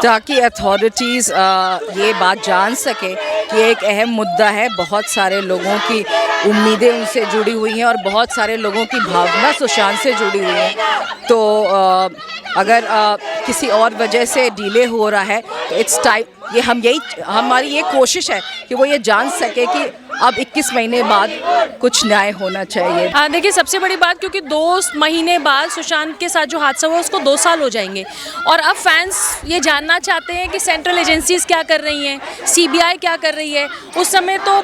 ताकि अथॉरिटीज़ ये बात जान सके कि एक अहम मुद्दा है, बहुत सारे लोगों की उम्मीदें उनसे जुड़ी हुई हैं और बहुत सारे लोगों की भावना सुशांत से जुड़ी हुई है। तो अगर किसी और वजह से डिले हो रहा है तो इट्स टाइम, ये हमारी ये कोशिश है कि वो ये जान सके कि अब 21 महीने बाद कुछ न्याय होना चाहिए। देखिए, सबसे बड़ी बात, क्योंकि 2 महीने बाद सुशांत के साथ जो हादसा हुआ उसको 2 साल हो जाएंगे और अब फैंस ये जानना चाहते हैं कि सेंट्रल एजेंसीज़ क्या कर रही हैं, सीबीआई क्या कर रही है। उस समय तो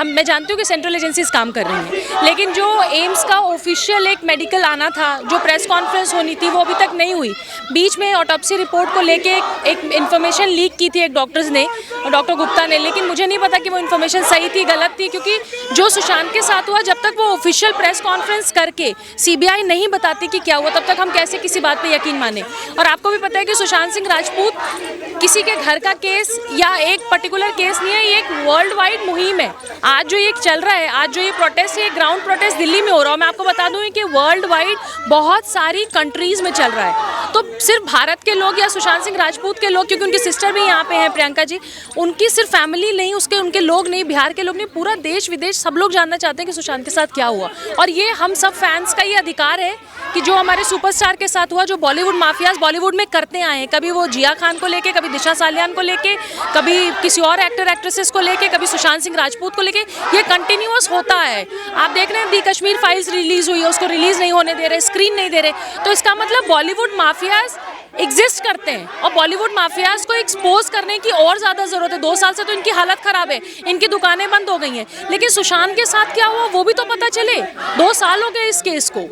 मैं जानती हूँ कि सेंट्रल एजेंसीज़ काम कर रही हैं, लेकिन जो एम्स का ऑफिशियल एक मेडिकल आना था, जो प्रेस कॉन्फ्रेंस होनी थी, वो अभी तक नहीं हुई। बीच में ऑटोप्सी रिपोर्ट को लेके एक इन्फॉर्मेशन लीक की थी एक डॉक्टर्स ने, डॉक्टर गुप्ता ने, लेकिन मुझे नहीं पता कि वो इन्फॉर्मेशन सही थी गलत थी, क्योंकि जो सुशांत के साथ हुआ, जब तक वो ऑफिशियल प्रेस कॉन्फ्रेंस करके सीबीआई नहीं बताती कि क्या हुआ, तब तक हम कैसे किसी बात पे यकीन माने। और आपको भी पता है कि सुशांत सिंह राजपूत किसी के घर का केस या एक पर्टिकुलर केस नहीं है, ये एक वर्ल्ड वाइड मुहिम है। आज जो ये चल रहा है, आज जो ये प्रोटेस्ट है, ग्राउंड प्रोटेस्ट दिल्ली में हो रहा है, मैं आपको बता दूं कि वर्ल्ड वाइड बहुत सारी कंट्रीज में चल रहा है। तो सिर्फ भारत के लोग या सुशांत सिंह राजपूत के लोग, क्योंकि उनकी सिस्टर भी यहाँ पे हैं, प्रियंका जी, उनकी सिर्फ फैमिली नहीं, उनके लोग नहीं, बिहार के लोग नहीं, पूरा देश विदेश सब लोग जानना चाहते हैं कि सुशांत के साथ क्या हुआ। और ये हम सब फैंस का ये अधिकार है कि जो हमारे सुपरस्टार के साथ हुआ, जो बॉलीवुड माफियाज बॉलीवुड में करते आए हैं, कभी वो जिया खान को लेके, कभी दिशा सालियान को लेके, कभी किसी और एक्टर एक्ट्रेसेस को लेके, कभी सुशांत सिंह राजपूत को लेके, ये कंटिन्यूअस होता है। आप देख रहे हैं दी कश्मीर फाइल्स रिलीज हुई है, उसको रिलीज नहीं होने दे रहे, स्क्रीन नहीं दे रहे, तो इसका मतलब बॉलीवुड माफियाज एग्जिस्ट करते हैं और बॉलीवुड माफियाज को एक्सपोज करने की और ज़्यादा ज़रूरत है। 2 साल से तो इनकी हालत ख़राब है, इनकी दुकानें बंद हो गई हैं, लेकिन सुशांत के साथ क्या हुआ वो भी तो पता चले। 2 साल हो गए इस केस को।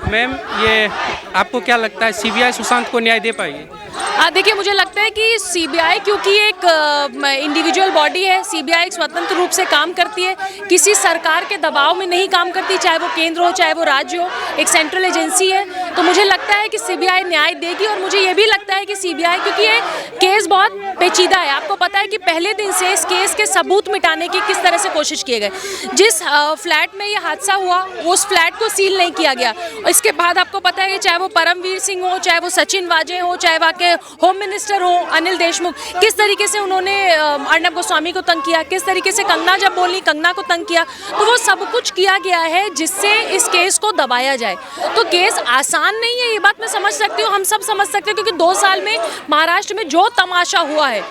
मैम, ये आपको क्या लगता है सीबीआई सुशांत को न्याय दे पाएगी? देखिए, मुझे लगता है कि सीबीआई, क्योंकि एक इंडिविजुअल बॉडी है, सीबीआई एक स्वतंत्र रूप से काम करती है, किसी सरकार के दबाव में नहीं काम करती, चाहे वो केंद्र हो चाहे वो राज्य हो, एक सेंट्रल एजेंसी है। तो मुझे लगता है कि सीबीआई न्याय देगी और मुझे ये भी लगता है कि सीबीआई, क्योंकि ये केस बहुत पेचीदा है, आपको पता है कि पहले दिन से इस केस के सबूत मिटाने की किस तरह से कोशिश किए गए। जिस फ्लैट में ये हादसा हुआ उस फ्लैट को सील नहीं किया गया। इसके बाद आपको पता है कि चाहे वो परमवीर सिंह हो, चाहे वो सचिन वाजे हो, चाहे वहाँ के होम मिनिस्टर हो अनिल देशमुख, किस तरीके से उन्होंने अर्नब गोस्वामी को तंग किया, किस तरीके से कंगना जब बोली कंगना को तंग किया, तो वो सब कुछ किया गया है जिससे इस केस को दबाया जाए। तो केस आसान नहीं है, ये बात मैं समझ सकती हूँ, हम सब समझ सकते हैं, क्योंकि 2 साल में महाराष्ट्र में जो तमाशा हुआ है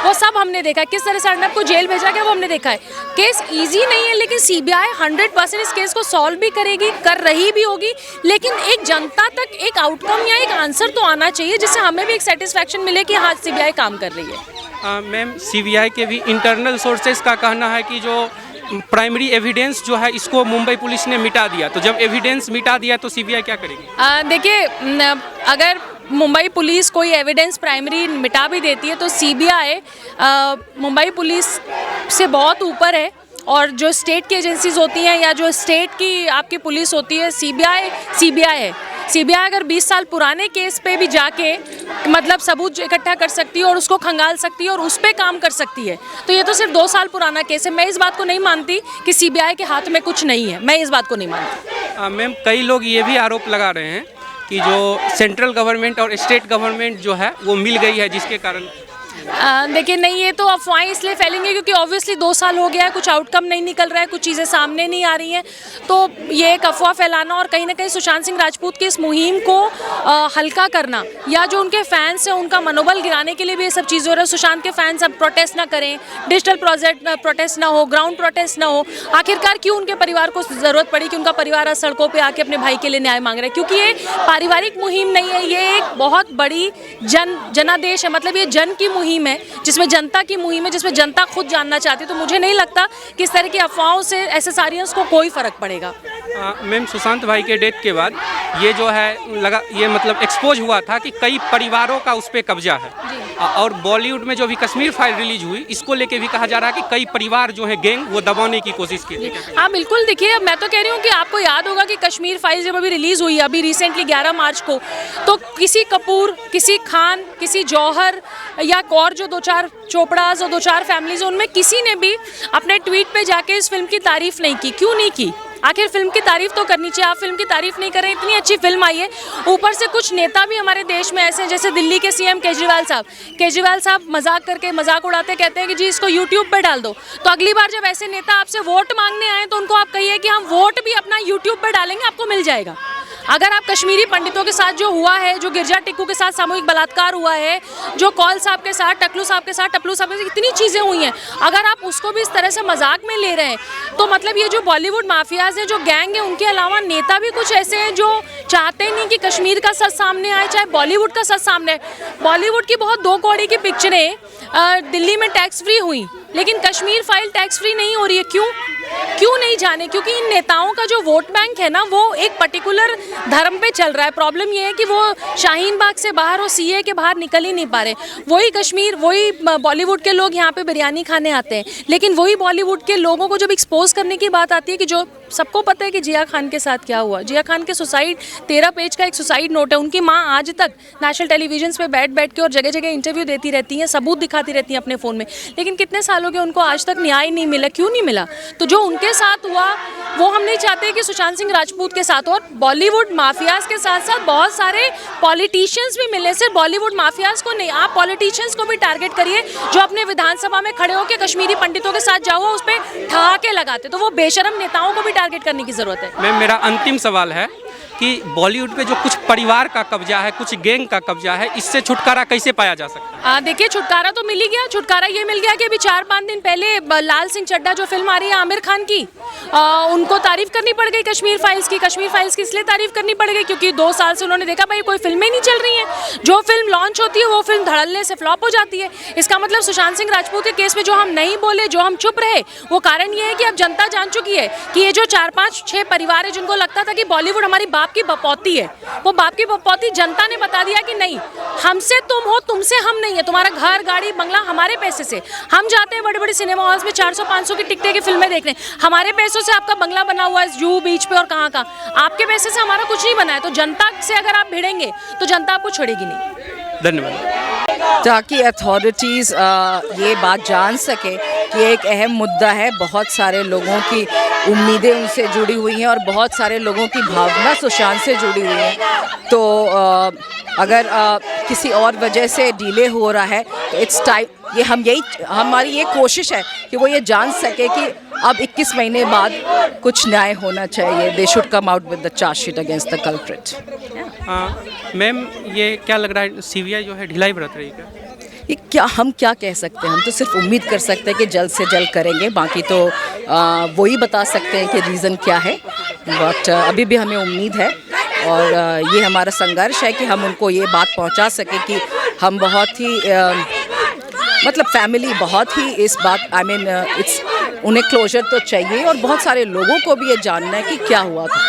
वो सब हमने देखा है, किस तरह से अर्नब को जेल भेजा गया वो हमने देखा है। केस ईजी नहीं है, लेकिन सीबीआई 100% इस केस को सॉल्व भी करेगी, कर रही भी होगी, लेकिन एक जनता तक एक आउटकम या एक आंसर तो आना चाहिए जिससे हमें भी एक सेटिस्फैक्शन मिले कि हाँ, सीबीआई काम कर रही है। मैम, सीबीआई के भी इंटरनल सोर्सेज का कहना है कि जो प्राइमरी एविडेंस जो है इसको मुंबई पुलिस ने मिटा दिया, तो जब एविडेंस मिटा दिया तो सीबीआई क्या करेगी? देखिए, अगर मुंबई पुलिस कोई एविडेंस प्राइमरी मिटा भी देती है तो सीबीआई मुंबई पुलिस से बहुत ऊपर है, और जो स्टेट की एजेंसीज होती हैं या जो स्टेट की आपकी पुलिस होती है, सीबीआई है। सीबीआई अगर 20 साल पुराने केस पे भी जाके मतलब सबूत इकट्ठा कर सकती है और उसको खंगाल सकती है और उस पर काम कर सकती है, तो ये तो सिर्फ 2 साल पुराना केस है। मैं इस बात को नहीं मानती कि सीबीआई के हाथ में कुछ नहीं है, मैं इस बात को नहीं मानती। मैम, कई लोग ये भी आरोप लगा रहे हैं कि जो सेंट्रल गवर्नमेंट और स्टेट गवर्नमेंट जो है वो मिल गई है, जिसके कारण देखिए, नहीं, ये तो अफवाहें इसलिए फैलेंगे क्योंकि ऑब्वियसली 2 साल हो गया है, कुछ आउटकम नहीं निकल रहा है, कुछ चीज़ें सामने नहीं आ रही हैं, तो ये एक अफवाह फैलाना और कहीं ना कहीं सुशांत सिंह राजपूत की इस मुहिम को हल्का करना या जो उनके फैंस हैं उनका मनोबल गिराने के लिए भी ये सब चीज़ें हो रहा है। सुशांत के फैंस अब प्रोटेस्ट ना करें, डिजिटल प्रोटेस्ट ना हो, ग्राउंड प्रोटेस्ट ना हो, आखिरकार क्यों उनके परिवार को ज़रूरत पड़ी कि उनका परिवार आज सड़कों पर आके अपने भाई के लिए न्याय मांग रहा है? क्योंकि ये पारिवारिक मुहिम नहीं है, ये एक बहुत बड़ी जनादेश है, मतलब ये जन की मुहिम है, जिसमें जनता की मुहिम है, जिसमें जनता खुद जानना चाहती है। तो मुझे नहीं लगता कि इस तरह की अफवाहों से एसएसआरियंस को कोई फर्क पड़ेगा। मैम, सुशांत भाई के डेथ के बाद ये जो है ये मतलब एक्सपोज हुआ था कि कई परिवारों का उस पर कब्जा है, और बॉलीवुड में जो भी कश्मीर फाइल रिलीज हुई इसको लेके भी कहा जा रहा है कि कई परिवार जो है गैंग वो दबाने की कोशिश की। हाँ बिल्कुल, देखिए, मैं तो कह रही हूँ कि आपको याद होगा कि कश्मीर फाइल जब अभी रिलीज हुई अभी रिसेंटली 11 मार्च को, तो किसी कपूर, किसी खान, किसी जौहर या और जो 2-4 चोपड़ाज और 2-4 फैमिलीज, उनमें किसी ने भी अपने ट्वीट पे जाके इस फिल्म की तारीफ नहीं की। क्यों नहीं की? आखिर फिल्म की तारीफ तो करनी चाहिए, आप फिल्म की तारीफ नहीं कर रहे, इतनी अच्छी फिल्म आई है। ऊपर से कुछ नेता भी हमारे देश में ऐसे हैं, जैसे दिल्ली के सीएम केजरीवाल साहब मजाक करके मजाक उड़ाते कहते हैं कि जी इसको यूट्यूब पे डाल दो। तो अगली बार जब ऐसे नेता आपसे वोट मांगने आए तो उनको आप कहिए कि हम वोट भी अपना यूट्यूब पे डालेंगे, आपको मिल जाएगा। अगर आप कश्मीरी पंडितों के साथ जो हुआ है, जो गिरजा टिक्कू के साथ सामूहिक बलात्कार हुआ है, जो कौल साहब के साथ, टकलू साहब के साथ, टपलू साहब के साथ इतनी चीज़ें हुई हैं, अगर आप उसको भी इस तरह से मजाक में ले रहे हैं तो मतलब ये जो बॉलीवुड माफियाज हैं, जो गैंग है, उनके अलावा नेता भी कुछ ऐसे हैं जो चाहते नहीं कि कश्मीर का सच सामने आए, चाहे बॉलीवुड का सच सामने आए। बॉलीवुड की बहुत दो कौड़ी की पिक्चरें दिल्ली में टैक्स फ्री हुई, लेकिन कश्मीर फाइल टैक्स फ्री नहीं हो रही है। क्यों नहीं जाने? क्योंकि इन नेताओं का जो वोट बैंक है ना, वो एक पर्टिकुलर धर्म पे चल रहा है। प्रॉब्लम ये है कि वो शाहीन बाग से बाहर और सीए के बाहर निकल ही नहीं पा रहे। वही कश्मीर, वही बॉलीवुड के लोग यहाँ पे बिरयानी खाने आते हैं, लेकिन वही बॉलीवुड के लोगों को जब एक्सपोज करने की बात आती है, कि जो सबको पता है कि जिया खान के साथ क्या हुआ, जिया खान के सुसाइड 13 पेज का एक सुसाइड नोट है। उनकी माँ आज तक नेशनल टेलीविजन पे बैठ के और जगह जगह इंटरव्यू देती रहती हैं, सबूत दिखाती रहती हैं अपने फ़ोन में, लेकिन कितने सालों के उनको आज तक न्याय नहीं मिला। क्यों नहीं मिला? तो जो उनके साथ हुआ वो हम नहीं चाहते कि सुशांत सिंह राजपूत के साथ। और बॉलीवुड माफियाज के साथ साथ बहुत सारे पॉलिटिशियंस भी मिले, सिर्फ बॉलीवुड माफियाज को नहीं, आप पॉलिटिशियंस को भी टारगेट करिए जो अपने विधानसभा में खड़े होकर कश्मीरी पंडितों के साथ जाओ उस पर ठहाके लगाते, तो वो बेशरम नेताओं को भी टारगेट करने की जरूरत है। मैम, मेरा अंतिम सवाल है कि बॉलीवुड पे जो कुछ परिवार का कब्जा है, कुछ गैंग का कब्जा है, इससे छुटकारा कैसे पाया जा सकता है? देखिए, छुटकारा तो मिल ही गया। छुटकारा ये मिल गया कि अभी 4-5 दिन पहले लाल सिंह चड्ढा जो फिल्म आ रही है आमिर खान की, उनको तारीफ करनी पड़ गई कश्मीर फाइल्स की। कश्मीर फाइल्स की इसलिए तारीफ करनी पड़ गई क्योंकि 2 साल से उन्होंने देखा भाई कोई फिल्में नहीं चल रही हैं, जो फिल्म लॉन्च होती है वो फिल्म धड़ल्ले से फ्लॉप हो जाती है। इसका मतलब सुशांत सिंह राजपूत के केस में जो हम नहीं बोले, जो हम चुप रहे, वो कारण ये है कि अब जनता जान चुकी है कि ये जो 4-5-6 परिवार है जिनको लगता था कि बॉलीवुड हमारी बाप की बपौती है, वो बाप की बपौती जनता ने बता दिया कि नहीं, हमसे तुम हो, तुमसे हम नहीं है। तुम्हारा घर, गाड़ी, बंगला हमारे पैसे से। हम जाते हैं बड़े बड़े सिनेमा हॉल्स में 400-500 की टिकटें की फिल्में देखने, हमारे पैसों से आपका बंगला बना हुआ है जूहू बीच पे और कहाँ कहाँ, आपके पैसे से हमारा कुछ नहीं बना है। तो जनता से अगर आप भिड़ेंगे तो जनता आपको छोड़ेगी नहीं। धन्यवाद। ताकि अथॉरिटीज़ ये बात जान सके कि एक अहम मुद्दा है, बहुत सारे लोगों की उम्मीदें उनसे जुड़ी हुई हैं और बहुत सारे लोगों की भावना सुशांत से जुड़ी हुई है। तो अगर किसी और वजह से डिले हो रहा है तो इट्स टाइम, ये हमारी ये कोशिश है कि वो ये जान सके कि अब 21 महीने बाद कुछ न्याय होना चाहिए। They should come out with the chargesheet against the culprit. Ma'am, ये क्या लग रहा है, सीबीआई जो है ढिलाई बरत रही है क्या? हम क्या कह सकते हैं? हम तो सिर्फ उम्मीद कर सकते हैं कि जल्द से जल्द करेंगे, बाकी तो वही बता सकते हैं कि रीज़न क्या है। बट अभी भी हमें उम्मीद है और ये हमारा संघर्ष है कि हम उनको ये बात पहुंचा सकें कि हम बहुत ही मतलब फैमिली बहुत ही इस बात इट्स उन्हें क्लोजर तो चाहिए और बहुत सारे लोगों को भी ये जानना है कि क्या हुआ था।